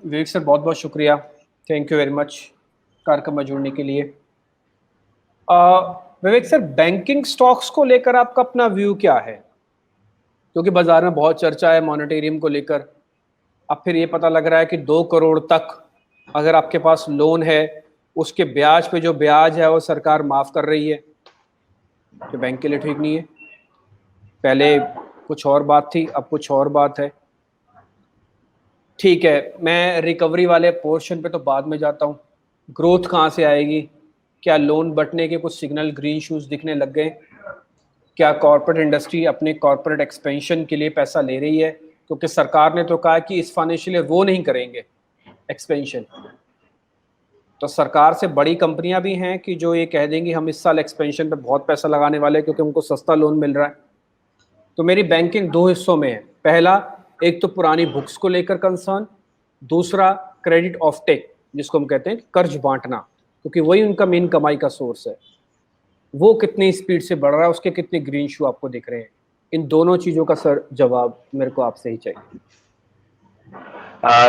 विवेक sir, बहुत बहुत शुक्रिया। थैंक यू वेरी मच कार्यक्रम में जुड़ने के लिए। विवेक सर, बैंकिंग स्टॉक्स को लेकर आपका अपना व्यू क्या है? क्योंकि बाजार में बहुत चर्चा है मॉनेटेरियम को लेकर। अब फिर ये पता लग रहा है कि 2 करोड़ तक अगर आपके पास लोन है, उसके ब्याज पे जो ब्याज है वो सरकार माफ कर रही है, जो बैंक के लिए ठीक नहीं है। पहले कुछ और बात थी, अब कुछ और बात है। ठीक है, मैं रिकवरी वाले पोर्शन पे तो बाद में जाता हूँ। ग्रोथ कहाँ से आएगी? क्या लोन बंटने के कुछ सिग्नल, ग्रीन शूज दिखने लग गए? क्या कॉर्पोरेट इंडस्ट्री अपने कॉर्पोरेट एक्सपेंशन के लिए पैसा ले रही है? क्योंकि सरकार ने तो कहा कि इस फाइनेंशियल ईयर वो नहीं करेंगे एक्सपेंशन। तो सरकार से बड़ी कंपनियां भी हैं कि जो ये कह देंगी हम इस साल एक्सपेंशन पे बहुत पैसा लगाने वाले हैं क्योंकि उनको सस्ता लोन मिल रहा है। तो मेरी बैंकिंग दो हिस्सों में है। पहला, एक तो पुरानी बुक्स को लेकर कंसर्न। दूसरा, क्रेडिट ऑफ टेक, जिसको हम कहते हैं कर्ज बांटना, क्योंकि वही उनका मेन कमाई का सोर्स है। वो कितनी स्पीड से बढ़ रहा है, उसके कितने ग्रीन शू आपको दिख रहे हैं? इन दोनों चीजों का सर जवाब मेरे को आपसे ही चाहिए।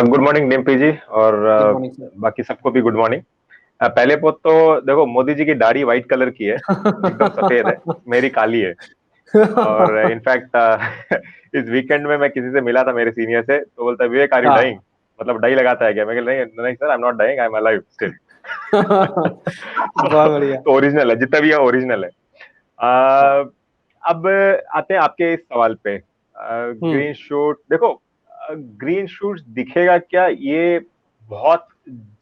गुड मॉर्निंग डिम्पी जी और गुड मॉर्निंग सर। बाकी सबको भी गुड मॉर्निंग। पहले पोत तो देखो, मोदी जी की दाढ़ी व्हाइट कलर की है, एकदम सफेद है, मेरी काली है। और इनफैक्ट इस वीकेंड में मैं किसी से मिला था, मेरे सीनियर से, तो बोलता है विवेक आर यू डाइंग, हाँ। मतलब डाई लगाता है क्या? मैं कहा नहीं नहीं sir, I am not dying, I am alive still. बहुत बढ़िया। तो ओरिजिनल है, जितना भी है ओरिजिनल है। हाँ। अ, अब आते हैं आपके इस सवाल पे। हम्म। ग्रीन शूट देखो, ग्रीन शूट्स दिखेगा क्या, ये बहुत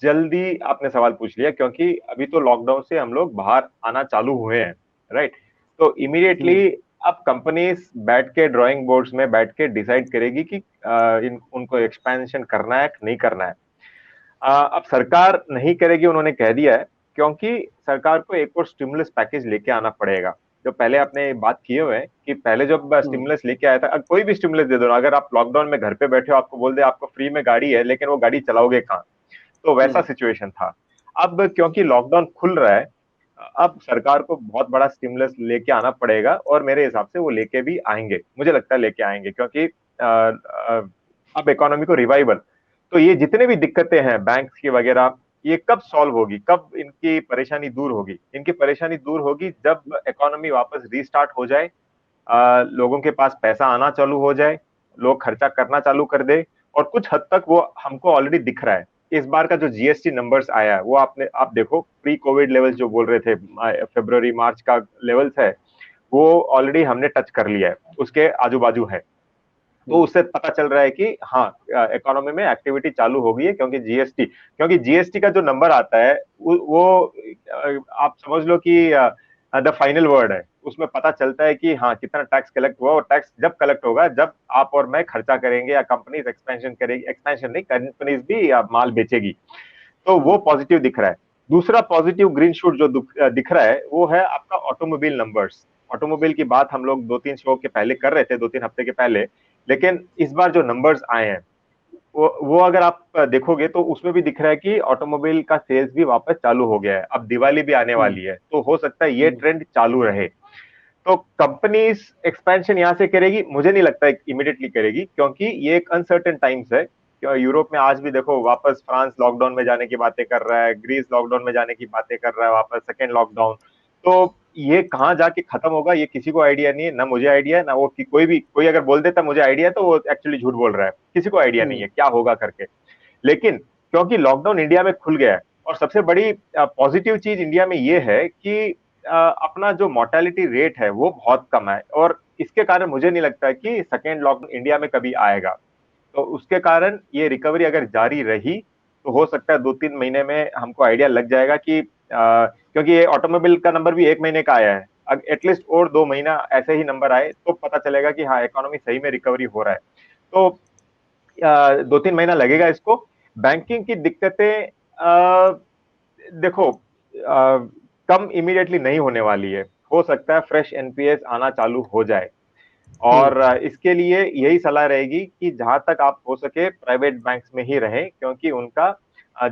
जल्दी आपने सवाल पूछ लिया, क्योंकि अभी तो लॉकडाउन से हम लोग बाहर आना चालू हुए हैं, राइट? तो हम्म। इमीडिएटली अब कंपनीज बैठ के ड्राइंग बोर्ड्स में बैठ के डिसाइड करेगी कि उनको एक्सपेंशन करना है कि नहीं करना है। अब सरकार नहीं करेगी, उन्होंने कह दिया है, क्योंकि सरकार को एक और स्टिमुलस पैकेज लेके आना पड़ेगा। जो पहले आपने बात किए हुए हैं कि पहले जब हम्म। स्टिमुलस लेके आया था, कोई भी स्टिमुलस दे दो ना, अगर आप लॉकडाउन में घर पे बैठे हो, आपको बोल दे आपको फ्री में गाड़ी है, लेकिन वो गाड़ी चलाओगे कहाँ? तो वैसा हम्म। सिचुएशन था। अब क्योंकि लॉकडाउन खुल रहा है, अब सरकार को बहुत बड़ा स्टिमुलस लेके आना पड़ेगा, और मेरे हिसाब से वो लेके भी आएंगे, मुझे लगता है लेके आएंगे, क्योंकि अब इकोनॉमी को रिवाइवल, तो ये जितने भी दिक्कतें हैं बैंक की वगैरह, ये कब सॉल्व होगी, कब इनकी परेशानी दूर होगी? इनकी परेशानी दूर होगी जब इकोनॉमी वापस रीस्टार्ट हो जाए, लोगों के पास पैसा आना चालू हो जाए, लोग खर्चा करना चालू कर दे। और कुछ हद तक वो हमको ऑलरेडी दिख रहा है। इस बार का जो जीएसटी नंबर्स आया है, वो आप देखो, प्री कोविड लेवल्स जो बोल रहे थे, फरवरी मार्च का लेवल्स है, वो ऑलरेडी हमने टच कर लिया है, उसके आजू बाजू है। तो उससे पता चल रहा है कि हाँ, इकोनॉमी में एक्टिविटी चालू हो गई है, क्योंकि जीएसटी का जो नंबर आता है, वो आप समझ लो कि द फाइनल वर्ड है। उसमें पता चलता है कि हाँ, कितना टैक्स कलेक्ट हुआ, और टैक्स जब कलेक्ट होगा जब आप और मैं खर्चा करेंगे, या कंपनीज एक्सपेंशन करेगी, एक्सपेंशन नहीं, कंपनीज भी माल बेचेगी, तो वो पॉजिटिव दिख रहा है। दूसरा पॉजिटिव ग्रीन शूट जो दिख रहा है, वो है आपका ऑटोमोबाइल नंबर्स। ऑटोमोबाइल की बात हम लोग 2-3 शो के पहले कर रहे थे, 2-3 हफ्ते के पहले, लेकिन इस बार जो नंबर्स आए हैं, वो अगर आप देखोगे तो उसमें भी दिख रहा है कि ऑटोमोबाइल का सेल्स भी वापस चालू हो गया है। अब दिवाली भी आने हम्म। वाली है, तो हो सकता है ये हम्म। ट्रेंड चालू रहे। तो कंपनीज एक्सपेंशन यहां से करेगी, मुझे नहीं लगता इमीडिएटली करेगी, क्योंकि ये एक अनसर्टेन टाइम्स है। यूरोप में आज भी देखो, वापस फ्रांस लॉकडाउन में जाने की बातें कर रहा है, ग्रीस लॉकडाउन में जाने की बातें कर रहा है, वापस सेकेंड लॉकडाउन। तो ये कहाँ जाके खत्म होगा, ये किसी को आइडिया नहीं है, ना मुझे आइडिया है, ना वो कोई अगर बोल देता मुझे आइडिया है, तो वो एक्चुअली झूठ बोल रहा है, किसी को आइडिया नहीं हम्म। है क्या होगा करके। लेकिन क्योंकि लॉकडाउन इंडिया में खुल गया है, और सबसे बड़ी पॉजिटिव चीज इंडिया में ये है कि अपना जो मोर्टेलिटी रेट है वो बहुत कम है, और इसके कारण मुझे नहीं लगता है कि सेकेंड लॉकडाउन इंडिया में कभी आएगा। तो उसके कारण ये रिकवरी अगर जारी रही, तो हो सकता है 2-3 महीने में हमको आइडिया लग जाएगा कि क्योंकि ये ऑटोमोबाइल का नंबर भी 1 महीने का आया है, एटलीस्ट और 2 महीना ऐसे ही नंबर आए तो पता चलेगा कि हाँ, इकोनॉमी सही में रिकवरी हो रहा है। तो 2-3 महीना लगेगा इसको। बैंकिंग की दिक्कतें देखो, कम इमीडिएटली नहीं होने वाली है, हो सकता है फ्रेश एनपीएस आना चालू हो जाए। हम्म। और इसके लिए यही सलाह रहेगी कि जहां तक आप हो सके प्राइवेट बैंक्स में ही रहें, क्योंकि उनका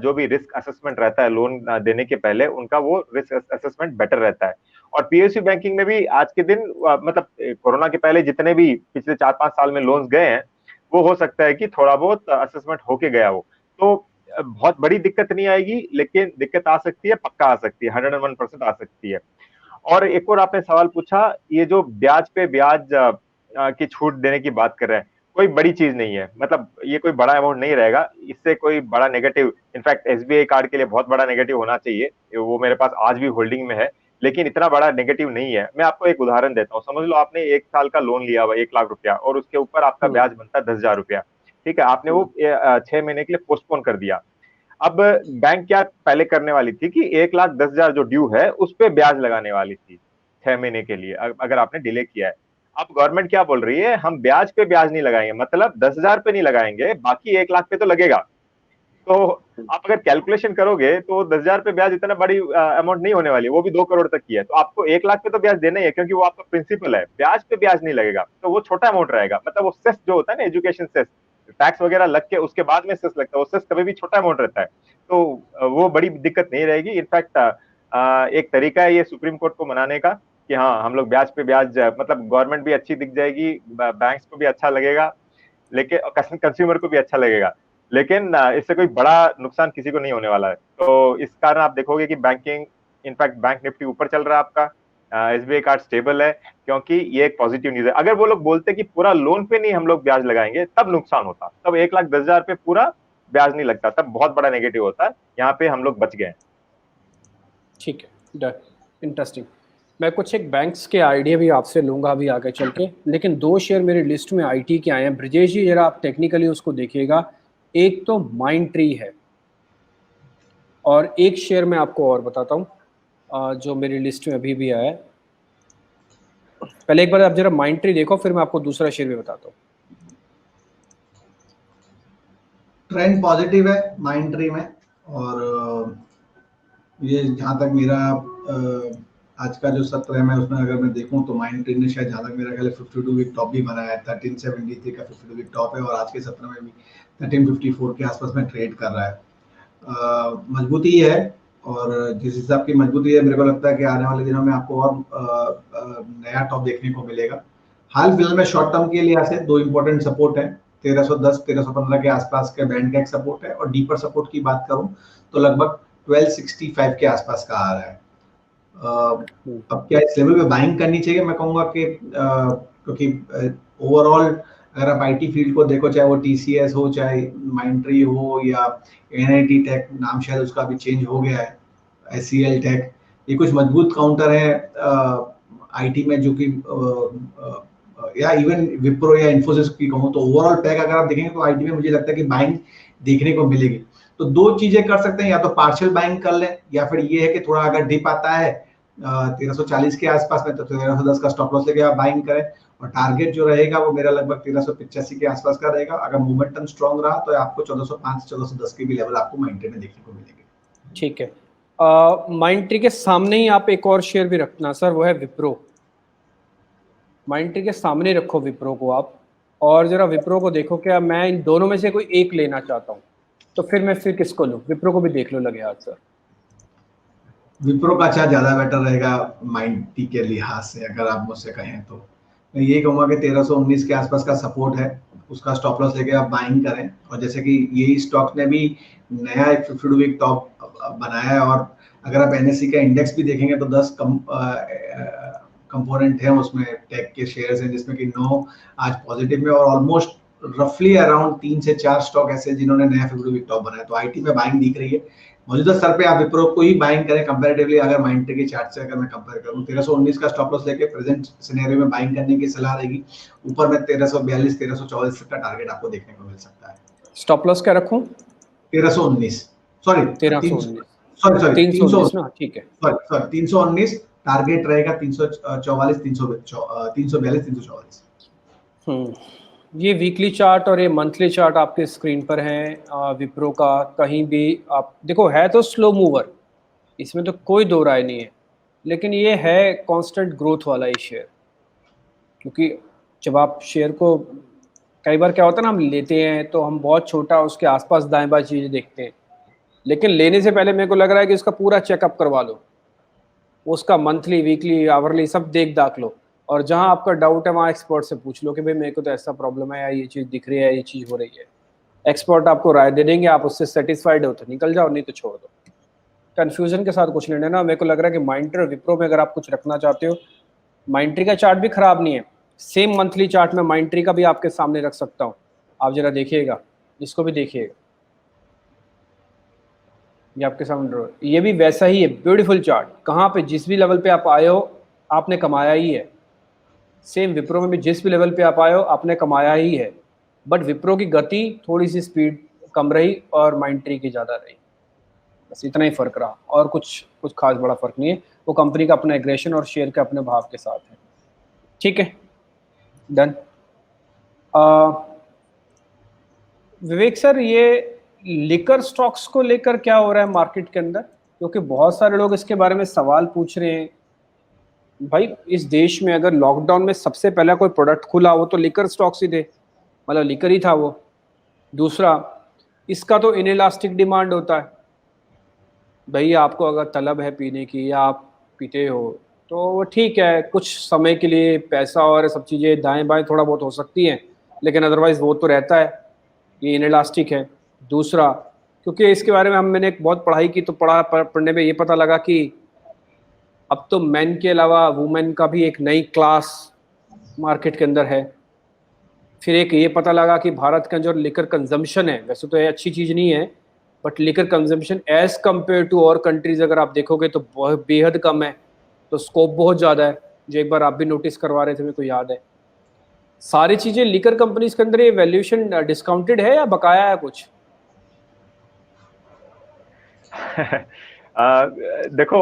जो भी रिस्क असेसमेंट रहता है लोन देने के पहले, उनका वो रिस्क असेसमेंट बेटर रहता है। और पीएसयू बैंकिंग में भी आज के दिन मतलब कोरोना के पहले जितने भी पिछले 4-5 साल में लोन्स गए हैं, वो हो सकता है कि थोड़ा बहुत असेसमेंट होके गया हो। तो बहुत बड़ी दिक्कत नहीं आएगी, लेकिन दिक्कत आ सकती है, पक्का आ सकती है, 101% आ सकती है। और एक और आपने सवाल पूछा, ये जो ब्याज पे ब्याज की छूट देने की बात कर रहे हैं, कोई बड़ी चीज नहीं है, मतलब ये कोई बड़ा अमाउंट नहीं रहेगा, इससे कोई बड़ा नेगेटिव, इनफैक्ट एसबीआई कार्ड के लिए बहुत बड़ा नेगेटिव होना चाहिए, वो मेरे पास आज भी होल्डिंग में है, लेकिन इतना बड़ा नेगेटिव नहीं है। मैं आपको एक उदाहरण देता हूँ, समझ लो आपने 1 साल का लोन लिया हुआ 1 लाख रुपया, और उसके ऊपर आपका हम्म। ब्याज बनता है 10,000 रुपया। ठीक है, आपने वो 6 महीने के लिए पोस्टपोन कर दिया। अब बैंक क्या पहले करने वाली थी कि 1,10,000 जो ड्यू है उस पे ब्याज लगाने वाली थी 6 महीने के लिए, अगर आपने डिले किया है। अब गवर्नमेंट क्या बोल रही है, हम ब्याज पे ब्याज नहीं लगाएंगे, मतलब 10,000 पे नहीं लगाएंगे, बाकी 1 लाख पे तो लगेगा। तो आप अगर कैलकुलेशन करोगे तो 10,000 पे ब्याज इतना बड़ी अमाउंट नहीं होने वाली, वो भी 2 करोड़ तक की है, तो आपको 1 लाख पे तो ब्याज देना ही है, क्योंकि वो आपका प्रिंसिपल है, ब्याज पे ब्याज नहीं लगेगा, तो वो छोटा अमाउंट रहेगा। मतलब वो सेस जो होता है ना, एजुकेशन सेस, टैक्स वगैरह लग के उसके बाद में सेस लगता है, वो सेस कभी भी छोटा अमाउंट रहता है, तो वो बड़ी दिक्कत नहीं रहेगी। इनफैक्ट एक तरीका है ये सुप्रीम कोर्ट को मनाने का कि हाँ हम लोग ब्याज पे ब्याज, मतलब गवर्नमेंट भी अच्छी दिख जाएगी, बैंक्स को भी अच्छा लगेगा, लेकिन कंज्यूमर को भी अच्छा लगेगा, लेकिन इससे कोई बड़ा नुकसान किसी को नहीं होने वाला है। तो इस कारण आप देखोगे कि बैंकिंग, इनफैक्ट बैंक निफ्टी ऊपर चल रहा है आपका, एसबीआई कार्ड स्टेबल है, क्योंकि ये एक पॉजिटिव न्यूज है। अगर वो लोग बोलते कि पूरा लोन पे नहीं हम लोग ब्याज लगाएंगे, तब नुकसान होता, तब 1,10,000 पे पूरा ब्याज नहीं लगता, तब बहुत बड़ा नेगेटिव होता है। यहाँ पे हम लोग बच गए। ठीक है, डन, इंटरेस्टिंग। मैं कुछ एक बैंक्स के आइडिया भी आपसे लूंगा अभी आगे चल के, लेकिन दो शेयर मेरी लिस्ट में आईटी के आए हैं। ब्रिजेश जी जरा आप टेक्निकली उसको देखिएगा। एक तो माइंड ट्री है, और एक शेयर मैं आपको और बताता हूँ जो मेरी लिस्ट में अभी भी आया है। पहले एक बार आप जरा माइंड ट्री देखो, फिर मैं आपको दूसरा शेयर भी बताता हूँ। ट्रेंड पॉजिटिव है माइंड ट्री में, और ये जहाँ तक मेरा आज का जो सत्र है, मैं उसमें अगर मैं देखूं तो माइंड ट्री ने शायद, जहाँ तक मेरा ख्याल है, 52 वीक टॉप भी बनाया है। 1373 का 52 वीक टॉप है, और आज के सत्र में भी 1354 के आसपास में ट्रेड कर रहा है। मजबूती है, और जिस हिसाब की मजबूती है, मेरे को लगता है कि आने वाले दिनों में आपको और नया टॉप देखने को मिलेगा। हाल फिलहाल में शॉर्ट टर्म के लिए ऐसे दो इंपॉर्टेंट सपोर्ट है, 1310 1315 के आसपास के बैंड का एक सपोर्ट है, और डीपर सपोर्ट की बात करूं तो लगभग 1265 के आसपास का आ रहा है। अब क्या इस लेवल पे बाइंग करनी चाहिए? मैं कहूंगा कि क्योंकि ओवरऑल अगर आप आईटी फील्ड को देखो, चाहे वो टीसीएस हो, चाहे माइंडट्री हो, या एनआईटी टेक, नाम शायद उसका अभी चेंज हो गया है, एससीएल टेक, ये कुछ मजबूत काउंटर है आईटी में, जो कि या इवन विप्रो या इन्फोसिस की कहूँ तो ओवरऑल पैक अगर आप देखेंगे तो आईटी में मुझे लगता है कि बाइंग देखने को मिलेगी। तो दो चीजें कर सकते हैं, या तो पार्शियल बाइंग कर लें, या फिर ये है कि थोड़ा अगर डिप आता है 1340 के आसपास में, तो 1310 का स्टॉप लॉस लेके आप बाइंग करें, और टारगेट जो रहेगा वो मेरा लगभग 1385 के आसपास का रहेगा। अगर मोमेंटम स्ट्रॉन्ग रहा तो आपको 1405 1410 के भी लेवल आपको मेंटेन में देखने को मिलेंगे। ठीक है, माइंड ट्री के सामने ही आप एक और शेयर भी रखना सर, वो है विप्रो। माइंड ट्री के सामने रखो विप्रो को आप, और जरा विप्रो को देखो, क्या मैं इन दोनों में से कोई एक लेना चाहता हूँ, तो फिर किसको लूँ? विप्रो को भी देख लो लगे हाथ सर। विप्रो का चार्ट ज्यादा बेटर रहेगा माइंड टी के लिहाज से, अगर आप मुझसे कहें तो मैं यही कहूंगा कि 1319 के आसपास का सपोर्ट है, उसका स्टॉप लॉस लेके आप बाइंग करें। और जैसे कि यही स्टॉक ने भी नया एक 52 वीक टॉप बनाया है, और अगर आप एनएससी का इंडेक्स भी देखेंगे तो 10 कंपोनेंट है उसमें, टेक के शेयर्स हैं, जिसमें कि 9 आज पॉजिटिव में, और ऑलमोस्ट रफली अराउंड 3 से 4 स्टॉक ऐसे जिन्होंने नया 52 वीक टॉप बनाया। तो आईटी में बाइंग दिख रही है मौजूदा स्तर पे, आप विप्रो को ही बाइंग करें कंपैरेटिवली। अगर माइंडट्री के चार्ट से अगर मैं कंपेयर करूं, 1319 का स्टॉप लॉस लेके प्रेजेंट सिनेरियो में बाइंग करने की सलाह रहेगी। ऊपर में 1342 1344 का टारगेट आपको देखने को मिल सकता है। स्टॉप लॉस क्या रखूं? 1319, सॉरी 1319, सॉरी 319 ना, ठीक है। सॉरी 319 टारगेट रहेगा, 344 342 344। ये वीकली चार्ट और ये मंथली चार्ट आपके स्क्रीन पर हैं विप्रो का। कहीं भी आप देखो, है तो स्लो मूवर, इसमें तो कोई दो राय नहीं है, लेकिन ये है कांस्टेंट ग्रोथ वाला ही शेयर। क्योंकि जब आप शेयर को, कई बार क्या होता है ना, हम लेते हैं तो हम बहुत छोटा उसके आसपास दाएं बाएं चीज़ें देखते हैं, लेकिन लेने से पहले मेरे को लग रहा है कि उसका पूरा चेकअप करवा लो, उसका मंथली वीकली आवरली सब देख दाख लो, और जहां आपका डाउट है वहां एक्सपर्ट से पूछ लो कि भाई मेरे को तो ऐसा प्रॉब्लम है, या ये चीज़ दिख रही है, ये चीज़ हो रही है। एक्सपर्ट आपको राय दे देंगे, आप उससे सेटिस्फाइड हो तो निकल जाओ, नहीं तो छोड़ दो। कंफ्यूजन के साथ कुछ लेना ना। मेरे को लग रहा है कि माइंट्री और विप्रो में अगर आप कुछ रखना चाहते हो, माइंट्री का चार्ट भी खराब नहीं है। सेम मंथली चार्ट में माइंट्री का भी आपके सामने रख सकता हूँ, आप जरा देखिएगा, इसको भी देखिएगा, ये आपके सामने ड्रॉ, ये भी वैसा ही है, ब्यूटीफुल चार्ट। कहाँ पे जिस भी लेवल पे आप आए हो आपने कमाया ही है। सेम विप्रो में भी जिस भी लेवल पे आप आए हो आपने कमाया ही है, बट विप्रो की गति थोड़ी सी स्पीड कम रही और माइंट्री की ज़्यादा रही, बस इतना ही फर्क रहा, और कुछ खास बड़ा फर्क नहीं है। वो कंपनी का अपना एग्रेशन और शेयर के अपने भाव के साथ है। ठीक है, डन। विवेक सर, ये लिकर स्टॉक्स को लेकर क्या हो रहा है मार्केट के अंदर, क्योंकि बहुत सारे लोग इसके बारे में सवाल पूछ रहे हैं। भाई इस देश में अगर लॉकडाउन में सबसे पहला कोई प्रोडक्ट खुला वो तो लिकर स्टॉक्स ही थे, मतलब लिकर ही था वो। दूसरा, इसका तो इनइलास्टिक डिमांड होता है। भैया आपको अगर तलब है पीने की या आप पीते हो तो वो ठीक है, कुछ समय के लिए पैसा और सब चीज़ें दाएं बाएं थोड़ा बहुत हो सकती हैं, लेकिन अदरवाइज वो तो रहता है, ये इनइलास्टिक है। दूसरा, क्योंकि इसके बारे में मैंने एक बहुत पढ़ाई की, तो पढ़ने में ये पता लगा कि अब तो मेन के अलावा वुमेन का भी एक नई क्लास मार्केट के अंदर है। फिर एक ये पता लगा कि भारत का जो लिकर कंजम्पशन है, वैसे तो ये अच्छी चीज़ नहीं है, but liquor consumption as compared to और कंट्रीज अगर आप देखोगे तो बहुत बेहद कम है, तो स्कोप बहुत ज़्यादा है, जो एक बार आप भी नोटिस करवा रहे थे, मेरे को याद है। सारी चीज़ें लिकर कंपनीज के अंदर ये वैल्यूएशन डिस्काउंटेड है या बकाया है कुछ? देखो,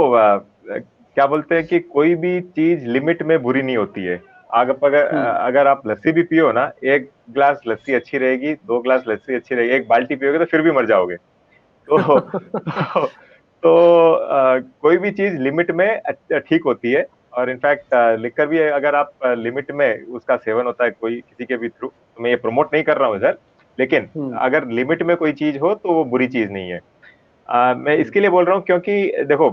क्या बोलते हैं कि कोई भी चीज लिमिट में बुरी नहीं होती है। अगर आप लस्सी भी पियो ना, एक ग्लास लस्सी अच्छी रहेगी, 2 ग्लास लस्सी अच्छी रहेगी, एक बाल्टी पियोगे तो फिर भी मर जाओगे। तो कोई भी चीज लिमिट में ठीक होती है। और इनफैक्ट लिकर भी अगर आप लिमिट में उसका सेवन होता है कोई किसी के भी थ्रू, तो मैं ये प्रमोट नहीं कर रहा हूँ सर, लेकिन अगर लिमिट में कोई चीज हो तो वो बुरी चीज नहीं है। मैं इसके लिए बोल रहा हूँ क्योंकि देखो,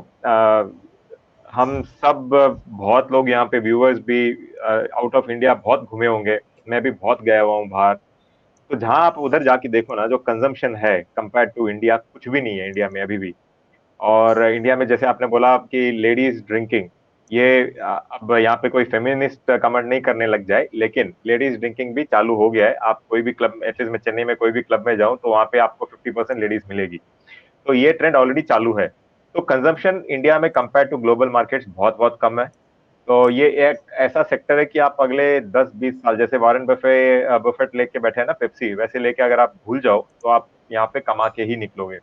हम सब बहुत लोग यहाँ पे व्यूअर्स भी आउट ऑफ इंडिया बहुत घूमे होंगे, मैं भी बहुत गया हुआ हूँ बाहर। तो जहां आप उधर जाके देखो ना, जो कंजम्पशन है कंपेयर टू इंडिया, कुछ भी नहीं है इंडिया में अभी भी। और इंडिया में जैसे आपने बोला कि लेडीज ड्रिंकिंग, ये अब यहाँ पे कोई फेमिनिस्ट कमेंट नहीं करने लग जाए, लेकिन लेडीज ड्रिंकिंग भी चालू हो गया है। आप कोई भी क्लब, एटलीस्ट मैं चेन्नई में कोई भी क्लब में जाऊं तो वहां पे आपको 50% लेडीज मिलेगी। तो ये ट्रेंड ऑलरेडी चालू है। तो कंजम्पशन इंडिया में कंपेयर टू ग्लोबल मार्केट्स बहुत बहुत कम है। तो ये एक ऐसा सेक्टर है कि आप अगले 10-20 साल, जैसे वॉरेन बफेट लेके बैठे हैं ना पेप्सी, वैसे लेके अगर आप भूल जाओ तो आप यहाँ पे कमा के ही निकलोगे।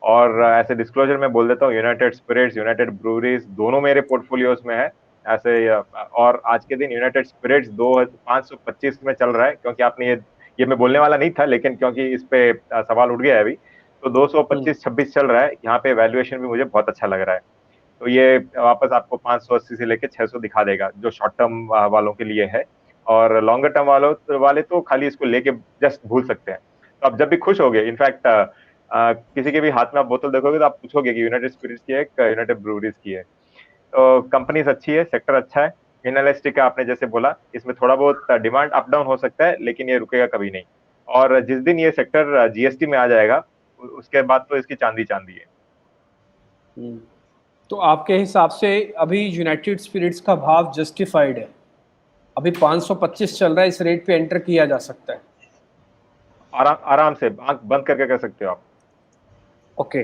और ऐसे डिस्क्लोजर में बोल देता हूँ, यूनाइटेड स्पिरिट्स, यूनाइटेड ब्रूवरीज दोनों मेरे पोर्टफोलियोज में है ऐसे। और आज के दिन यूनाइटेड स्पिरिट्स 525 में चल रहा है, क्योंकि आपने ये मैं बोलने वाला नहीं था, लेकिन क्योंकि इस पे सवाल उठ गया है अभी, तो 225-26 चल रहा है। यहाँ पे वैल्यूएशन भी मुझे बहुत अच्छा लग रहा है। तो ये वापस आपको 580 से लेके 600 दिखा देगा, जो शॉर्ट टर्म वालों के लिए है। और लॉन्गर टर्म वाले तो खाली इसको लेके जस्ट भूल सकते हैं। तो आप जब भी खुश होगे, इनफैक्ट किसी के भी हाथ में आप बोतल देखोगे तो आप पूछोगे कि यूनाइटेड स्पिरिट्स की है, यूनाइटेड ब्रूवरीज की है। तो कंपनीज अच्छी है, सेक्टर अच्छा है। इनएलास्टिक का आपने जैसे बोला, इसमें थोड़ा बहुत डिमांड अप डाउन हो सकता है, लेकिन ये रुकेगा कभी नहीं। और जिस दिन ये सेक्टर जीएसटी में आ जाएगा, उसके बाद तो इसकी चांदी चांदी है। तो आपके हिसाब से अभी यूनाइटेड स्पिरिट्स का भाव जस्टिफाइड है? अभी 525 चल रहा है, इस रेट पे एंटर किया जा सकता है? आराम से आंख बंद करके कर सकते हो आप। ओके।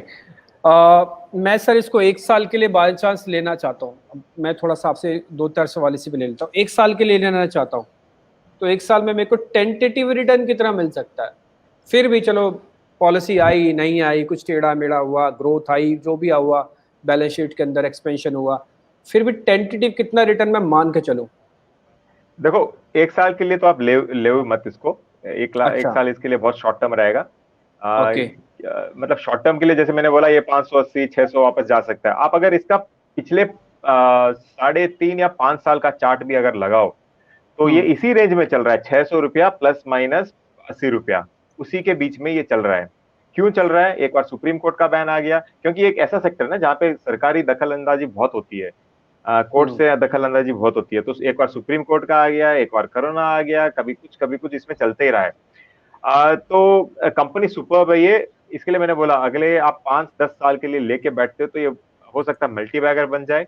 मैं सर इसको 1 साल के लिए बाय चांस लेना चाहता हूँ। मैं थोड़ा सा आपसे 2-4 सवाल इसी पे ले लेता हूँ। 1 साल के लिए लेना चाहता हूँ, तो 1 साल में मेरे को टेंटेटिव रिटर्न कितना मिल सकता है? फिर भी चलो, पॉलिसी आई नहीं आई, कुछ टेढ़ा मेढ़ा हुआ, ग्रोथ आई, जो भी हुआ, बैलेंस शीट के अंदर एक्सपेंशन हुआ, फिर भी टेंटेटिव कितना रिटर्न मैं मान के चलूं? देखो, 1 साल के लिए तो आप ले मत इसको। एक अच्छा। साल इसके लिए बहुत शॉर्ट टर्म रहेगा। ओके। मतलब शॉर्ट टर्म के लिए जैसे मैंने बोला, ये 580-600 वापस जा सकता है। आप अगर इसका पिछले 3.5 या 5 साल का चार्ट भी अगर लगाओ, तो ये इसी रेंज में चल रहा है, 600 रुपया प्लस माइनस 80 रुपया, उसी के बीच में ये चल रहा है। क्यों चल रहा है? एक बार सुप्रीम कोर्ट का बैन आ गया, क्योंकि एक ऐसा सेक्टर है ना जहाँ पे सरकारी दखल अंदाजी बहुत होती है, कोर्ट से दखल अंदाजी बहुत होती है। तो एक बार सुप्रीम कोर्ट का आ गया, एक बार कोरोना आ गया, कभी कुछ इसमें चलते ही रहा है। तो कंपनी सुपर्ब है ये, इसके लिए मैंने बोला अगले आप 5-10 साल के लिए लेके बैठते हो तो ये हो सकता है मल्टी बैगर बन जाए।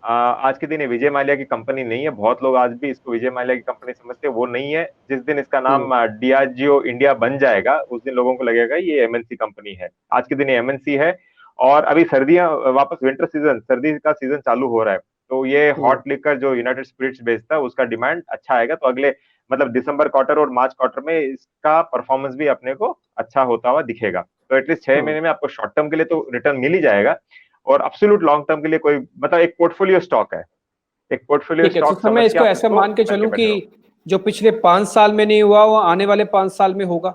आज के दिन ये विजय माल्या की कंपनी नहीं है, बहुत लोग आज भी इसको विजय माल्या की कंपनी समझते हैं, वो नहीं है। जिस दिन इसका नाम डियाजियो इंडिया बन जाएगा उस दिन लोगों को लगेगा ये एमएनसी कंपनी है। आज के दिन ये एमएनसी है। और अभी सर्दियां वापस विंटर सीजन, सर्दी का सीजन चालू हो रहा है, तो ये हॉट लिकर जो यूनाइटेड स्पिरिट्स बेचता है उसका डिमांड अच्छा आएगा। तो अगले मतलब दिसंबर क्वार्टर और मार्च क्वार्टर में इसका परफॉर्मेंस भी अपने को अच्छा होता हुआ दिखेगा। तो एटलीस्ट 6 महीने में आपको शॉर्ट टर्म के लिए तो रिटर्न मिल ही जाएगा, और एब्सोल्यूट लॉन्ग टर्म के लिए कोई मतलब एक पोर्टफोलियो स्टॉक है, एक पोर्टफोलियो ठीक है, तो स्टॉक सर मैं समझ के इसको आप ऐसे इसको मान के करके चलूं बैठे रहो। कि जो पिछले 5 साल में नहीं हुआ वो आने वाले 5 साल में होगा।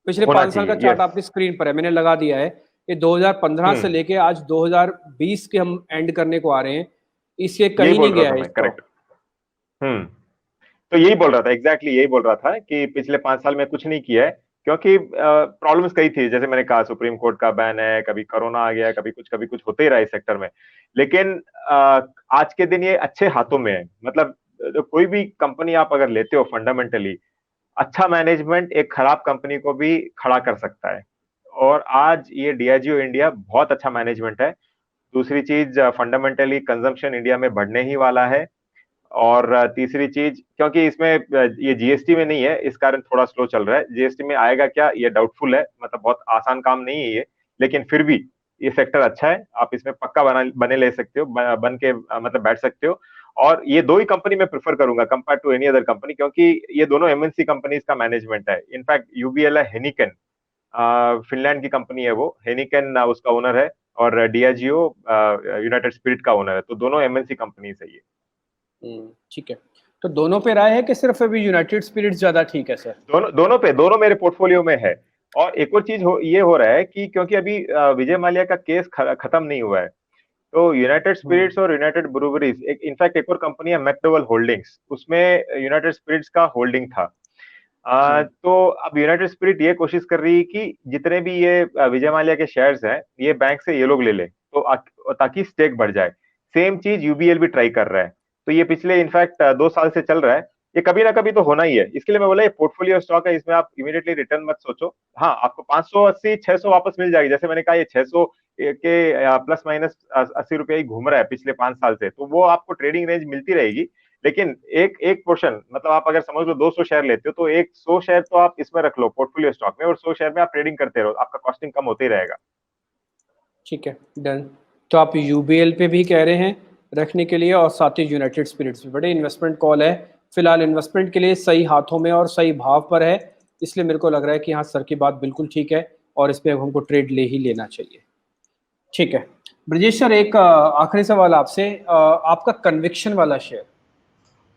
पिछले होना 5 साल का चाहिए, चार्ट यस। आपकी स्क्रीन पर है, मैंने लगा दिया है। ये 2015 से हम्म, लेके आज 2020 के हम एंड करने को आ रहे हैं, इससे यही कहीं नहीं बोल रहा गया था है मैं, करेक्ट। स्टॉक। हम्म, तो यही बोल रहा था, एग्जैक्टली यही बोल रहा था कि पिछले 5 साल में कुछ नहीं किया है, क्योंकि प्रॉब्लम्स कई थी, जैसे मैंने कहा सुप्रीम कोर्ट का बैन है, कभी कोरोना आ गया, कभी कुछ होते ही रहा इस सेक्टर में। लेकिन आज के दिन ये अच्छे हाथों में है। मतलब कोई भी कंपनी आप अगर लेते हो फंडामेंटली, अच्छा मैनेजमेंट एक खराब कंपनी को भी खड़ा कर सकता है, और आज ये डियाजियो इंडिया बहुत अच्छा मैनेजमेंट है। दूसरी चीज, फंडामेंटली कंजम्पशन इंडिया में बढ़ने ही वाला है। और तीसरी चीज, क्योंकि इसमें ये जीएसटी में नहीं है, इस कारण थोड़ा स्लो चल रहा है। जीएसटी में आएगा क्या, ये डाउटफुल है, मतलब बहुत आसान काम नहीं है ये। लेकिन फिर भी ये सेक्टर अच्छा है, आप इसमें पक्का बने ले सकते हो, बन के मतलब बैठ सकते हो। और ये दो ही कंपनी मैं प्रेफर करूंगा compare to any other company, क्योंकि ये दोनों एमएनसी कंपनीज का मैनेजमेंट है। इनफैक्ट यूबीएल है हेनिकन, फिनलैंड की कंपनी है वो, हेनिकन उसका ओनर है, और डियाजियो यूनाइटेड स्पिरिट का ओनर है, तो दोनों एमएनसी कंपनीज है ये। ठीक है, तो दोनों पे राय है कि सिर्फ अभी यूनाइटेड स्पिरिट्स ज्यादा ठीक है सर? दोनों मेरे पोर्टफोलियो में है। और एक और चीज ये हो रहा है कि क्योंकि अभी विजय माल्या का केस खत्म नहीं हुआ है, तो यूनाइटेड स्पिरिट्स और यूनाइटेड ब्रूवरीज, एक इनफैक्ट एक और कंपनी है मैकडोवेल होल्डिंग्स, उसमें यूनाइटेड स्पिरिट्स का होल्डिंग था। तो अब यूनाइटेड स्पिरिट ये कोशिश कर रही है कि जितने भी ये विजय माल्या के शेयर्स हैं ये बैंक से ये लोग ले ले, तो ताकि स्टेक बढ़ जाए। सेम चीज यूबीएल भी ट्राई कर रहा है। तो ये पिछले इनफैक्ट 2 साल से चल रहा है। ये कभी ना कभी तो होना ही है, इसके लिए मैं बोला ये पोर्टफोलियो स्टॉक है, इसमें आप इमीडिएटली रिटर्न मत सोचो। हाँ, आपको 580 600 वापस मिल जाएगी, जैसे मैंने कहा ये 600 के प्लस माइनस 80 रुपया ही घूम रहा है पिछले 5 साल से, तो वो आपको ट्रेडिंग रेंज मिलती रहेगी। लेकिन एक एक पोर्शन, मतलब आप अगर समझ लो 200 शेयर लेते हो, तो 100 शेयर तो आप इसमें रख लो पोर्टफोलियो स्टॉक में, और 100 शेयर में आप ट्रेडिंग करते रहो, आपका कॉस्टिंग कम होते ही रहेगा। ठीक है, डन। तो आप यूबीएल पे भी कह रहे हैं रखने के लिए, और साथ ही यूनाइटेड स्पिरिट्स भी। बड़े इन्वेस्टमेंट कॉल है, फिलहाल इन्वेस्टमेंट के लिए सही हाथों में और सही भाव पर है, इसलिए मेरे को लग रहा है कि हाँ सर की बात बिल्कुल ठीक है, और इस पर अब हमको ट्रेड ले ही लेना चाहिए। ठीक है ब्रजेश सर, एक आखिरी सवाल आपसे। आपका कन्विक्शन वाला शेयर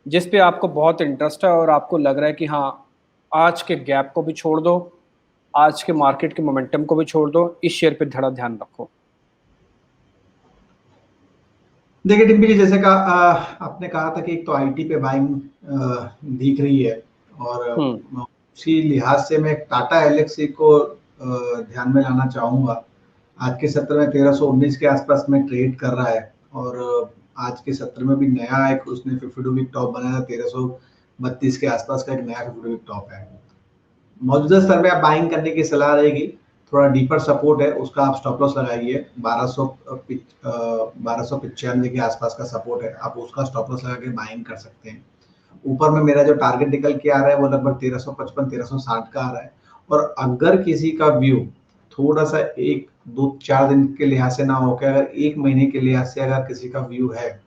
जिस पे आपको बहुत इंटरेस्ट है और आपको लग रहा है कि हाँ आज के गैप को भी छोड़ दो, आज के मार्केट के मोमेंटम को भी छोड़ दो, इस शेयर पे थोड़ा ध्यान रखो। देखिए टिम्पी जी, जैसे कहा आपने कहा था कि एक तो आईटी पे बाइंग दिख रही है, और उसी लिहाज से मैं टाटा एल्क्सी को ध्यान में लाना चाहूंगा। आज के सत्र में 1319 के आसपास में ट्रेड कर रहा है, और आज के सत्र में भी नया एक उसने 52 वीक टॉप बनाया, 1332 के आसपास का एक नया 52 वीक टॉप है। मौजूदा स्तर में आप बाइंग करने की सलाह रहेगी। थोड़ा डीपर सपोर्ट है, उसका आप स्टॉप लॉस लगाइए। 1295 के आसपास का सपोर्ट है, आप उसका स्टॉप लॉस लगा के बाइंग कर सकते हैं। ऊपर में मेरा जो टारगेट निकल के आ रहा है वो लगभग 1355 1360 का आ रहा है। और अगर किसी का व्यू थोड़ा सा 1 2 4 दिन के लिहाज से ना होकर अगर 1 महीने के लिहाज से अगर किसी का व्यू है,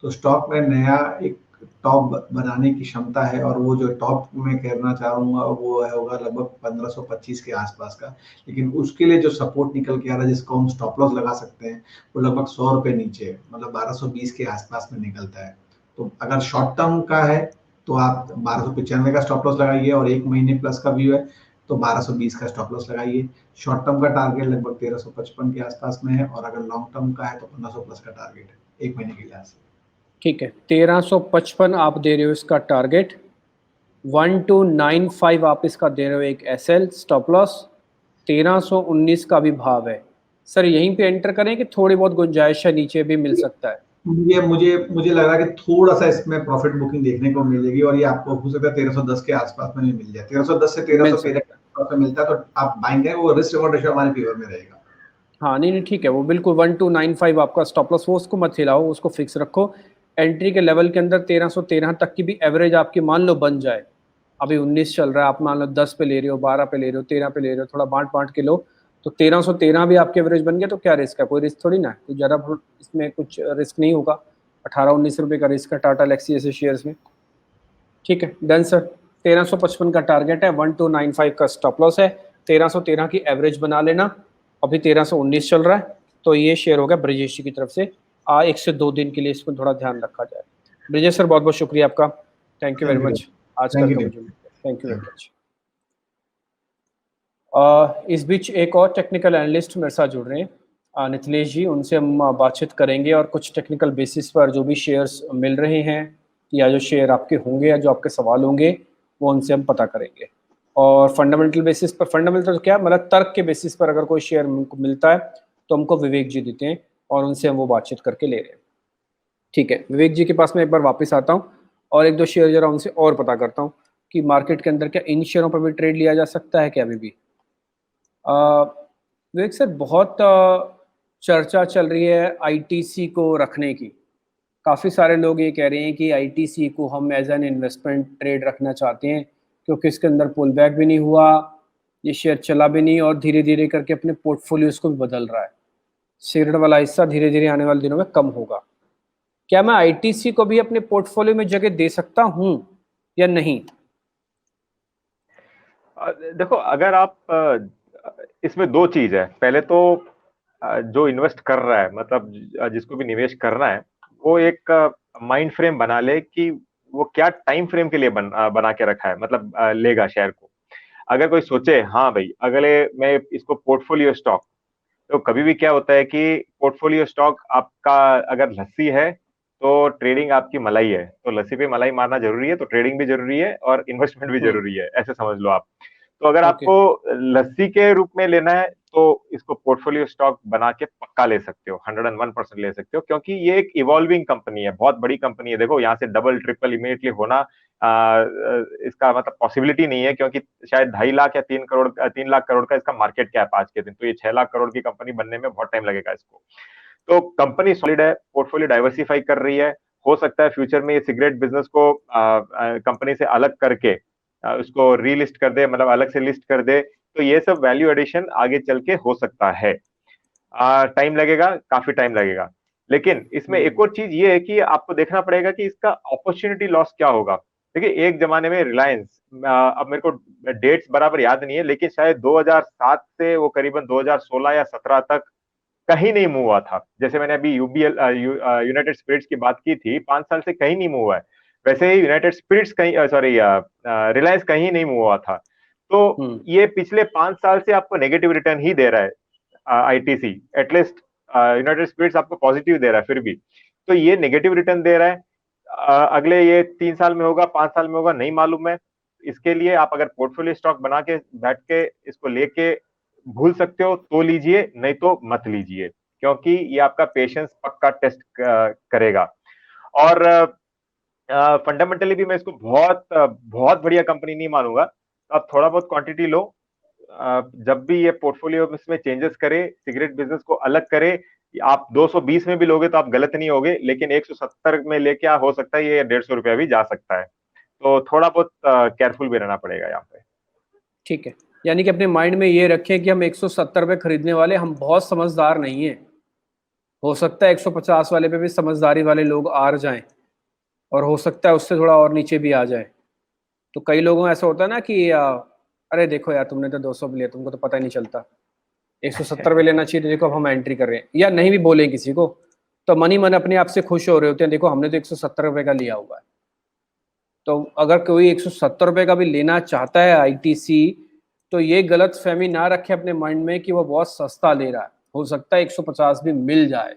तो स्टॉक में नया एक टॉप बनाने की क्षमता है। और वो जो टॉप मैं कहना चाहूंगा वो होगा लगभग 1525 के आसपास का। लेकिन उसके लिए जो सपोर्ट निकल के आ रहा है जिसको हम स्टॉप लॉस लगा सकते हैं, वो लगभग 100 रुपए नीचे, मतलब 1220 के आसपास में निकलता है। तो अगर शॉर्ट टर्म का है तो आप 1295 का स्टॉप लॉस लगाइए, और 1 महीने प्लस का व्यू है तो 1220 का स्टॉप लॉस लगाइए। शॉर्ट टर्म का टारगेट लगभग 1355 के आसपास में है, और अगर लॉन्ग टर्म का है तो 1500 प्लस का टारगेट है 1 महीने के लिहाज से। ठीक है, 1355 आप दे रहे हो इसका टारगेट, 1295 आप इसका दे रहे हो एक एसएल स्टॉप लॉस, 1319 का भी भाव है। सर यहीं पे एंटर करें कि थोड़ी बहुत गुंजाइश है, नीचे भी मिल सकता है? मुझे मुझे मुझे लग रहा है कि थोड़ा सा इसमें प्रॉफिट बुकिंग देखने को मिलेगी और ये आपको हो सकता है 1310 के आसपास में भी मिल जाए। 1310 से मिल 1313 सकता है। के आसपास में मिलता है तो आप बाइंग करें, वो रिस्क रिवॉर्ड रेशियो हमारे फेवर में रहेगा। हाँ नहीं नहीं ठीक है, वो बिल्कुल 1295 आपका स्टॉप लॉस, वो उसको मत हिलाओ, उसको फिक्स रखो। एंट्री के लेवल के अंदर 1313 तक की भी एवरेज आपकी मान लो बन जाए। अभी 19 चल रहा है, आप मान लो 10 पे ले रहे हो, 12 पे ले रहे हो, 13 पे ले रहे हो, थोड़ा बांट बांट के लो, तो 1313 भी आपके एवरेज बन गया तो क्या रिस्क है, कोई रिस्क थोड़ी ना है, तो ज़्यादा इसमें कुछ रिस्क नहीं होगा। 18-19 रुपये का रिस्क है टाटा एलेक्सी ऐसे शेयर्स में। ठीक है डन सर। 1355 का टारगेट है, 1295 का स्टॉप लॉस है, 1313 की एवरेज बना लेना। अभी 1319 चल रहा है, तो ये शेयर हो गया ब्रजेश जी की तरफ से। 1 से 2 दिन के लिए इसको थोड़ा ध्यान रखा जाए। ब्रजेश सर बहुत बहुत शुक्रिया आपका, thank you very thank you, much आज थैंक कर यू, मुझे, थैंक यू वेरी मच। इस बीच एक और टेक्निकल एनालिस्ट मेरे साथ जुड़ रहे हैं, नितिलेश जी, उनसे हम बातचीत करेंगे और कुछ टेक्निकल बेसिस पर जो भी शेयर्स मिल रहे हैं या जो शेयर आपके होंगे या जो आपके सवाल होंगे वो उनसे हम पता करेंगे। और फंडामेंटल बेसिस पर, फंडामेंटल तो क्या मतलब तर्क के बेसिस पर अगर कोई शेयर हमको मिलता है तो हमको विवेक जी देते हैं और उनसे हम वो बातचीत करके ले रहे हैं। ठीक है, विवेक जी के पास मैं एक बार वापस आता हूँ और एक दो शेयर जरा उनसे और पता करता हूँ कि मार्केट के अंदर क्या इन शेयरों पर भी ट्रेड लिया जा सकता है क्या अभी भी। विवेक सर, बहुत चर्चा चल रही है आईटीसी को रखने की। काफ़ी सारे लोग ये कह रहे हैं कि आईटीसी को हम एज एन इन्वेस्टमेंट ट्रेड रखना चाहते हैं क्योंकि इसके अंदर पुल बैक भी नहीं हुआ, ये शेयर चला भी नहीं और धीरे धीरे करके अपने पोर्टफोलियोज को भी बदल रहा है। शेयर वाला हिस्सा धीरे धीरे आने वाले दिनों में कम होगा। क्या मैं आईटीसी को भी अपने पोर्टफोलियो में जगह दे सकता हूँ या नहीं? देखो, अगर आप इसमें दो चीज है। पहले तो जो इन्वेस्ट कर रहा है, मतलब जिसको भी निवेश करना है, वो एक माइंड फ्रेम बना ले कि वो क्या टाइम फ्रेम के लिए बना के रखा है, मतलब लेगा शेयर को। अगर कोई सोचे हाँ भाई अगले मैं इसको पोर्टफोलियो स्टॉक, तो कभी भी क्या होता है कि पोर्टफोलियो स्टॉक आपका अगर लस्सी है तो ट्रेडिंग आपकी मलाई है, तो लस्सी पे मलाई मारना जरूरी है, तो ट्रेडिंग भी जरूरी है और इन्वेस्टमेंट भी हम्म। जरूरी है, ऐसे समझ लो आप। तो अगर ओके। आपको लस्सी के रूप में लेना है तो इसको पोर्टफोलियो स्टॉक बना के पक्का ले सकते हो, 101% ले सकते हो, क्योंकि ये एक इवॉल्विंग कंपनी है, बहुत बड़ी कंपनी है। देखो यहाँ से डबल ट्रिपल इमीडिएटली होना इसका मतलब पॉसिबिलिटी नहीं है, क्योंकि शायद 2.5 लाख या 3 करोड़ 3 लाख करोड़ का इसका मार्केट कैप आज के दिन, तो ये 6 लाख करोड़ की कंपनी बनने में बहुत टाइम लगेगा इसको। तो कंपनी सॉलिड है, पोर्टफोलियो डाइवर्सिफाई कर रही है। हो सकता है फ्यूचर में ये सिगरेट बिजनेस को कंपनी से अलग करके उसको रीलिस्ट कर दे, मतलब अलग से लिस्ट कर दे, तो ये सब वैल्यू एडिशन आगे चल के हो सकता है। टाइम लगेगा, काफी टाइम लगेगा। लेकिन इसमें एक और चीज ये है कि आपको देखना पड़ेगा कि इसका अपॉर्चुनिटी लॉस क्या होगा। देखिए एक जमाने में रिलायंस, अब मेरे को डेट्स बराबर याद नहीं है, लेकिन शायद 2007 से वो करीबन 2016 या 17 तक कहीं नहीं मूव हुआ था। जैसे मैंने अभी यूबीएल यूनाइटेड स्पिरिट्स की बात की थी, 5 साल से कहीं नहीं मूव हुआ है। वैसे ही यूनाइटेड स्पिरिट्स कहीं, सॉरी, रिलायंस कहीं नहीं मूव हुआ था। तो ये पिछले 5 साल से आपको नेगेटिव रिटर्न ही दे रहा है आईटीसी, एटलीस्ट यूनाइटेड स्पिरिट्स आपको पॉजिटिव दे रहा है फिर भी। तो ये नेगेटिव रिटर्न दे रहा है। अगले ये 3 साल में होगा, 5 साल में होगा, नहीं मालूम है। इसके लिए आप अगर पोर्टफोलियो स्टॉक बना के बैठ के इसको लेके भूल सकते हो तो लीजिए, नहीं तो मत लीजिए, क्योंकि ये आपका पेशेंस पक्का टेस्ट करेगा। और फंडामेंटली भी मैं इसको बहुत बहुत बढ़िया कंपनी नहीं मानूंगा। आप थोड़ा बहुत क्वांटिटी लो, जब भी ये पोर्टफोलियो में चेंजेस करे, सिगरेट बिजनेस को अलग करे। आप 220 में भी लोगे तो आप गलत नहीं होगे, लेकिन 170 में लेके हो सकता है ये 150 रुपया भी जा सकता है। तो थोड़ा बहुत केयरफुल भी रहना पड़ेगा यहाँ पे। ठीक है, यानी कि अपने माइंड में ये रखें कि हम 170 पे खरीदने वाले, हम बहुत समझदार नहीं है। हो सकता है 150 वाले पे भी समझदारी वाले लोग आ जाएं और हो सकता है उससे थोड़ा और नीचे भी आ जाए। तो कई लोगों में ऐसा होता है ना कि अरे देखो यार तुमने तो 200 पे लिया, तुमको तो पता ही नहीं चलता, 170 पे लेना चाहिए, तो देखो अब हम एंट्री कर रहे हैं, या नहीं भी बोले किसी को तो मन ही मन अपने आप से खुश हो रहे होते हैं, देखो हमने तो 170 रुपये का लिया हुआ है। तो अगर कोई 170 रुपये का भी लेना चाहता है आईटीसी, तो ये गलत फहमी ना रखे अपने माइंड में कि वो बहुत सस्ता ले रहा है, हो सकता है 150 भी मिल जाए,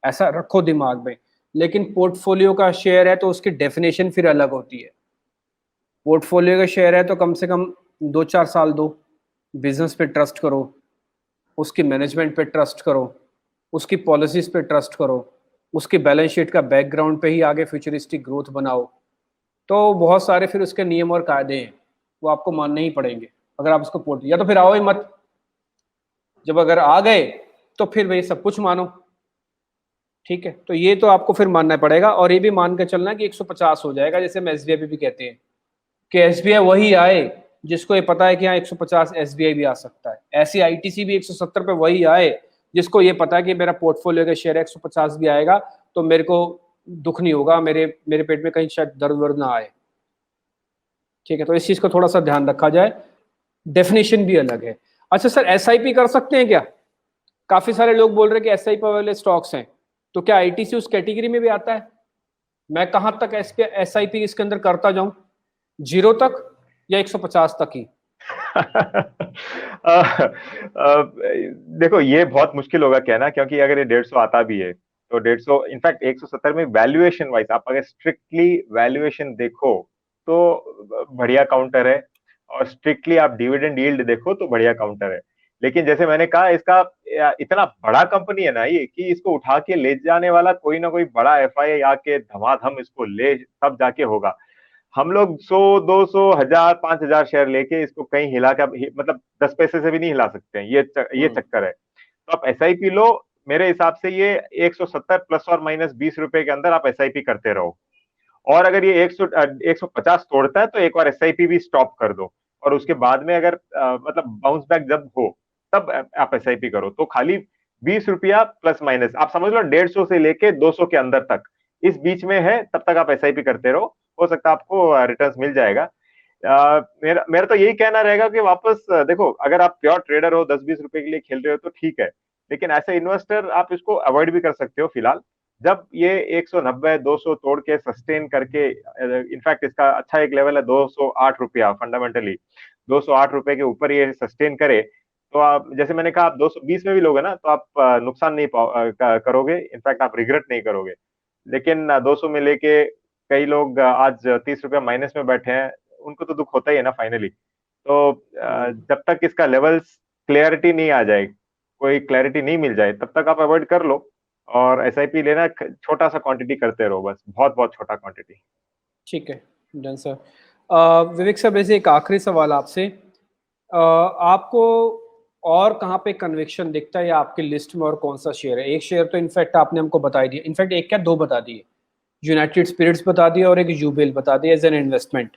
ऐसा रखो दिमाग में। लेकिन पोर्टफोलियो का शेयर है तो उसकी डेफिनेशन फिर अलग होती है। पोर्टफोलियो का शेयर है तो कम से कम 2-4 साल दो, बिजनेस पे ट्रस्ट करो, उसकी मैनेजमेंट पे ट्रस्ट करो, उसकी पॉलिसीज पे ट्रस्ट करो, उसकी बैलेंस शीट का बैकग्राउंड पे ही आगे फ्यूचरिस्टिक ग्रोथ बनाओ, तो बहुत सारे फिर उसके नियम और कायदे हैं, वो आपको मानने ही पड़ेंगे अगर आप उसको पोर्ट, या तो फिर आओ ही मत, जब अगर आ गए तो फिर भाई सब कुछ मानो, ठीक है। तो ये तो आपको फिर मानना पड़ेगा, और ये भी मान के चलना कि 150 हो जाएगा, जैसे हम एसबीआई पे भी कहते हैं कि एसबीआई वही आए जिसको ये पता है कि हाँ 150 एसबीआई भी आ सकता है, ऐसी आईटीसी भी 170 पे वही आए जिसको ये पता है कि मेरा पोर्टफोलियो का शेयर 150 भी आएगा तो मेरे को दुख नहीं होगा, मेरे मेरे पेट में कहीं शायद दर्द वर्द ना आए, ठीक है। तो इस चीज को थोड़ा सा ध्यान रखा जाए, डेफिनेशन भी अलग है। अच्छा सर, एसआईपी कर सकते हैं क्या? काफी सारे लोग बोल रहे हैं कि एसआईपी वाले स्टॉक्स हैं, तो क्या आईटीसी उस कैटेगरी में भी आता है? मैं कहां तक एसआईपी इसके अंदर करता जाऊं, 0 तक या 150 तक ही? देखो ये बहुत मुश्किल होगा कहना, क्योंकि अगर ये 150 आता भी है तो 150 इनफैक्ट 170 में वैल्यूएशन वाइज आप अगर स्ट्रिक्टली वैल्यूएशन देखो तो बढ़िया काउंटर है, और स्ट्रिक्टली आप डिविडेंड यील्ड देखो तो बढ़िया काउंटर है। लेकिन जैसे मैंने कहा, इसका इतना बड़ा कंपनी है ना ये, कि इसको उठा के ले जाने वाला कोई ना कोई बड़ा एफआई आके धमाधम इसको ले तब जाके होगा। हम लोग 100 200 1000 5000 शेयर लेके इसको कहीं हिला कर, मतलब 10 पैसे से भी नहीं हिला सकते हैं, ये चक्कर है। तो आप एसआईपी लो, मेरे हिसाब से ये 170 प्लस और माइनस 20 रुपए के अंदर आप एसआईपी करते रहो, और अगर ये 150 तोड़ता है तो एक बार एसआईपी भी स्टॉप कर दो, और उसके बाद में अगर मतलब बाउंस बैक जब हो तब आप एसआईपी करो। तो खाली 20 रुपया प्लस माइनस आप समझ लो 150 से लेके 200 के अंदर तक, इस बीच में है, तब तक आप एसआईपी करते रहो, हो सकता है आपको रिटर्न्स मिल जाएगा। मेरा मेरा तो यही कहना रहेगा कि वापस देखो, अगर आप प्योर ट्रेडर हो 10-20 रुपए के लिए खेल रहे हो तो ठीक है, लेकिन ऐसे इन्वेस्टर आप इसको अवॉइड भी कर सकते हो फिलहाल। जब ये 190 200 तोड़ के सस्टेन करके, इनफैक्ट इसका अच्छा एक लेवल है 208 रुपया, फंडामेंटली 208 रुपए के ऊपर ये सस्टेन करे, तो आप जैसे मैंने कहा, आप 220 में भी लोगे ना तो आप नुकसान नहीं करोगे, इनफैक्ट आप रिग्रेट नहीं करोगे। लेकिन 200 में लेके कई लोग आज 30 रुपया माइनस में बैठे हैं, उनको तो दुख होता ही है ना फाइनली। तो जब तक इसका लेवल्स क्लियरिटी नहीं आ जाए, कोई क्लैरिटी नहीं मिल जाए, तब तक आप अवॉइड कर लो, और एसआईपी लेना छोटा सा क्वांटिटी करते रहो, बस बहुत बहुत छोटा क्वांटिटी। ठीक है, डन सर। विवेक सर, वैसे एक आखिरी सवाल आपसे, आपको और कहाँ पे कन्विक्शन दिखता है या आपकी लिस्ट में और कौन सा शेयर है? एक शेयर तो इनफैक्ट आपने हमको बता दिया, इनफैक्ट एक क्या दो बता दिए, यूनाइटेड स्पिरिट्स बता दिया और एक यूबेल बता दिया एज एन इन्वेस्टमेंट।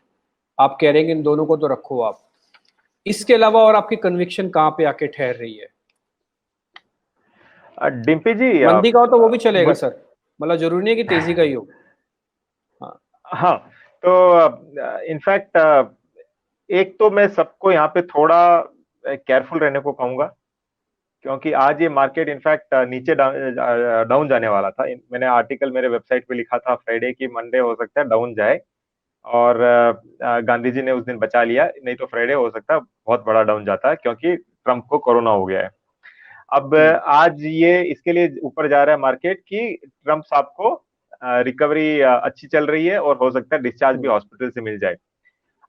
आप कह रहे हैं कि इन दोनों को तो रखो आप, इसके अलावा और आपकी कन्विक्शन कहाँ पे आके ठहर रही है? डिम्पी जी, मंदी का हो तो वो भी चलेगा सर, मतलब जरूरी नहीं है कि तेजी का ही हो। हाँ हाँ, तो इनफैक्ट एक तो मैं सबको यहाँ पे थोड़ा केयरफुल रहने को कहूंगा, क्योंकि आज ये मार्केट इनफैक्ट नीचे डाउन जाने वाला था। मैंने आर्टिकल मेरे वेबसाइट पे लिखा था फ्राइडे की मंडे हो सकता है डाउन जाए, और गांधी जी ने उस दिन बचा लिया, नहीं तो फ्राइडे हो सकता है बहुत बड़ा डाउन जाता है, क्योंकि ट्रम्प को कोरोना हो गया है। अब आज ये इसके लिए ऊपर जा रहा है मार्केट कि ट्रम्प साहब को रिकवरी अच्छी चल रही है, और हो सकता है डिस्चार्ज भी हॉस्पिटल से मिल जाए।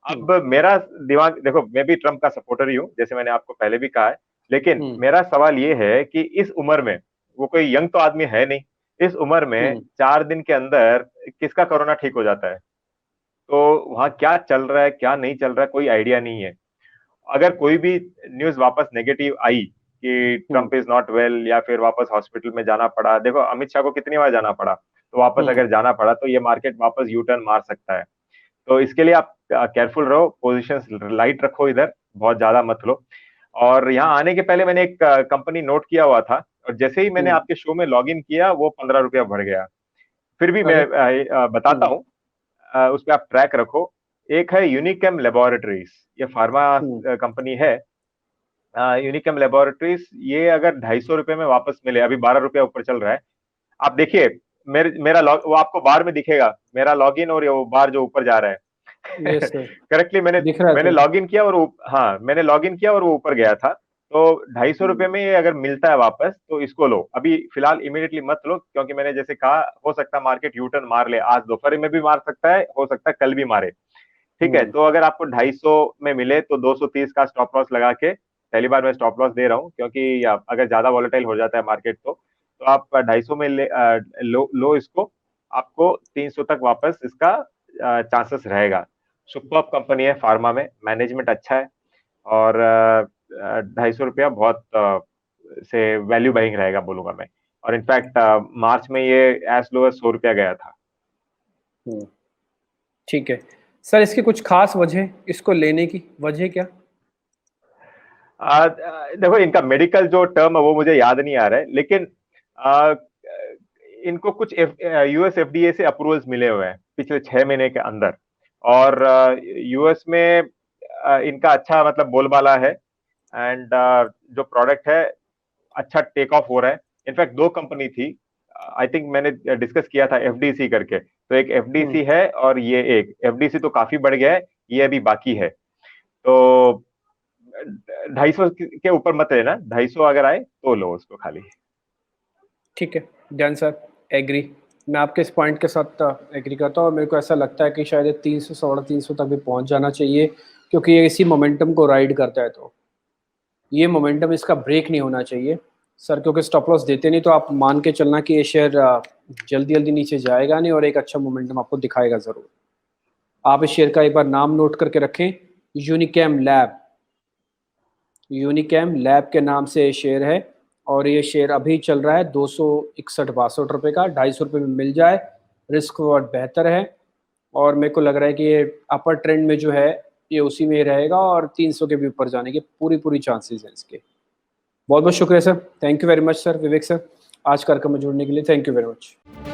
अब मेरा दिमाग, देखो मैं भी ट्रम्प का सपोर्टर ही हूँ, जैसे मैंने आपको पहले भी कहा है, लेकिन मेरा सवाल ये है कि इस उम्र में, वो कोई यंग तो आदमी है नहीं, इस उम्र में 4 दिन के अंदर किसका कोरोना ठीक हो जाता है? तो वहां क्या चल रहा है क्या नहीं चल रहा है कोई आइडिया नहीं है। अगर कोई भी न्यूज वापस नेगेटिव आई कि ट्रम्प इज नॉट वेल, या फिर वापस हॉस्पिटल में जाना पड़ा, देखो अमित शाह को कितनी बार जाना पड़ा, तो वापस अगर जाना पड़ा तो ये मार्केट वापस यू टर्न मार सकता है। तो इसके लिए आप केयरफुल रहो, पोजीशंस लाइट रखो, इधर बहुत ज्यादा मत लो। और यहाँ आने के पहले मैंने एक कंपनी नोट किया हुआ था, और जैसे ही मैंने आपके शो में लॉग इन किया वो 15 रुपया बढ़ गया। फिर भी मैं बताता हूँ, उस पर आप ट्रैक रखो। एक है यूनिकेम लेबोरेटरीज, ये फार्मा कंपनी है। यूनिकेम लेबोरेटरीज, ये अगर 250 रुपए में वापस मिले, अभी 12 रुपया ऊपर चल रहा है, आप देखिए मेरा लॉग, वो आपको बार में दिखेगा, मेरा लॉगिन और वो बार जो ऊपर जा रहा है। करेक्टली मैंने लॉग इन किया, और हाँ मैंने लॉग इन किया और वो ऊपर गया था। तो 250 रुपए में ये अगर मिलता है वापस तो इसको लो, अभी फिलहाल इमीडिएटली मत लो, क्योंकि मैंने जैसे कहा हो सकता है मार्केट यू टर्न मार ले, आज दोपहर में भी मार सकता है, हो सकता है कल भी मारे। ठीक है, तो अगर आपको 250 में मिले तो 230 का स्टॉप लॉस लगा के, पहली बार मैं स्टॉप लॉस दे रहा हूँ, क्योंकि अगर ज्यादा वॉलेटाइल हो जाता है मार्केट तो तो आप 250 में लो इसको, आपको 300 तक वापस इसका चांसेस रहेगा। सुपर्ब कंपनी है, फार्मा में मैनेजमेंट अच्छा है, और 250 रुपया बहुत से वैल्यू बाइंग रहेगा बोलूंगा मैं। और इनफैक्ट मार्च में ये एज लो एज 100 रुपया गया था। ठीक है सर, इसकी कुछ खास वजह, इसको लेने की वजह क्या? देखो, इनका मेडिकल जो टर्म है वो मुझे याद नहीं आ रहा है, लेकिन इनको कुछ यूएस एफडीए से अप्रूवल्स मिले हुए हैं पिछले 6 महीने के अंदर, और यूएस में इनका अच्छा मतलब बोलबाला है, एंड जो प्रोडक्ट है अच्छा टेक ऑफ हो रहा है। इनफैक्ट 2 कंपनी थी, आई थिंक मैंने डिस्कस किया था एफडीसी करके, तो एक एफडीसी है और ये एक एफडीसी तो काफी बढ़ गया है, ये अभी बाकी है। तो 250 के ऊपर मत लेना, 250 अगर आए तो लो उसको खाली। ठीक है डन सर, एग्री। मैं आपके इस पॉइंट के साथ एग्री करता हूँ, और मेरे को ऐसा लगता है कि शायद 300 350 तक भी पहुँच जाना चाहिए, क्योंकि ये इसी मोमेंटम को राइड करता है। तो ये मोमेंटम इसका ब्रेक नहीं होना चाहिए सर, क्योंकि स्टॉप लॉस देते नहीं तो आप मान के चलना कि ये शेयर जल्दी जल्दी नीचे जाएगा नहीं, और एक अच्छा मोमेंटम आपको दिखाएगा ज़रूर। आप इस शेयर का एक बार नाम नोट करके रखें, यूनिकैम लैब। यूनिकैम लैब के नाम से ये शेयर है, और ये शेयर अभी चल रहा है 261-62 रुपये का। 250 रुपये में मिल जाए, रिस्क बहुत बेहतर है, और मेरे को लग रहा है कि ये अपर ट्रेंड में जो है ये उसी में रहेगा, और 300 के भी ऊपर जाने के पूरी चांसेस हैं इसके। बहुत बहुत शुक्रिया sir, thank you very much sir, Vivek sir, आज कार्यक्रम में जुड़ने के लिए थैंक यू वेरी मच।